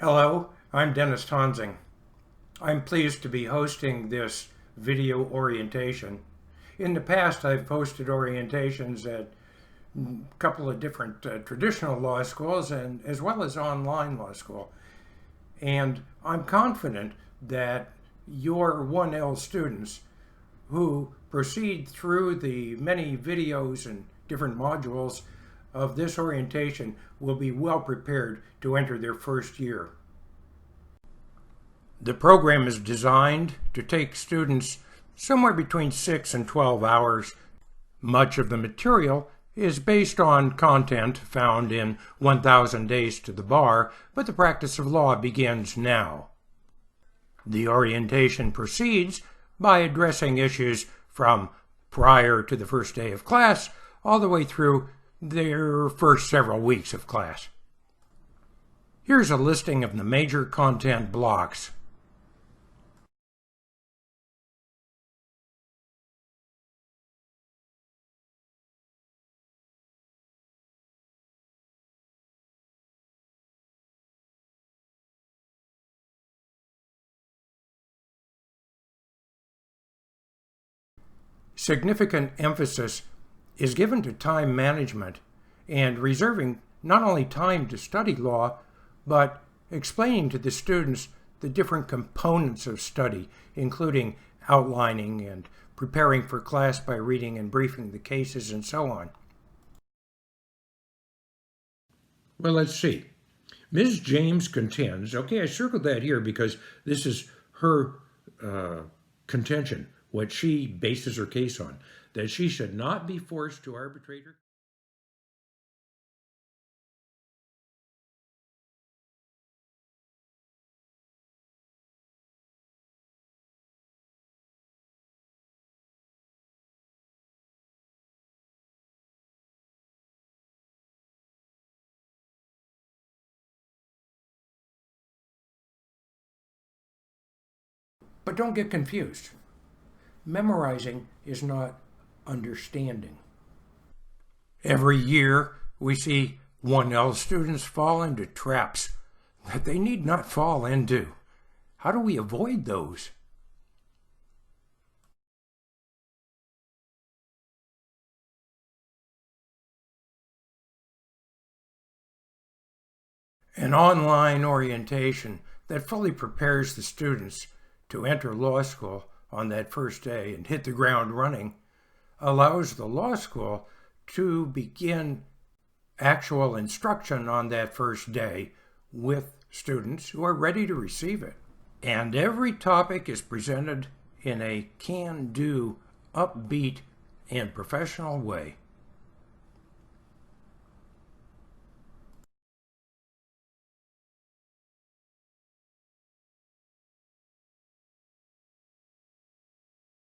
Hello, I'm Dennis Tonsing. I'm pleased to be hosting this video orientation. In the past, I've hosted orientations at a couple of different traditional law schools and as well as online law school. And I'm confident that your 1L students who proceed through the many videos and different modules of this orientation will be well prepared to enter their first year. The program is designed to take students somewhere between 6 and 12 hours. Much of the material is based on content found in 1000 Days to the Bar, but the practice of law begins now. The orientation proceeds by addressing issues from prior to the first day of class all the way through their first several weeks of class. Here's a listing of the major content blocks. Significant emphasis is given to time management and reserving not only time to study law, but explaining to the students the different components of study, including outlining and preparing for class by reading and briefing the cases and so on. Well, let's see. Ms. James contends, okay, I circled that here because this is her contention, what she bases her case on, that she should not be forced to arbitrate her. But don't get confused. Memorizing is not understanding. Every year, we see 1L students fall into traps that they need not fall into. How do we avoid those? An online orientation that fully prepares the students to enter law school on that first day and hit the ground running allows the law school to begin actual instruction on that first day with students who are ready to receive it. And every topic is presented in a can-do, upbeat, and professional way.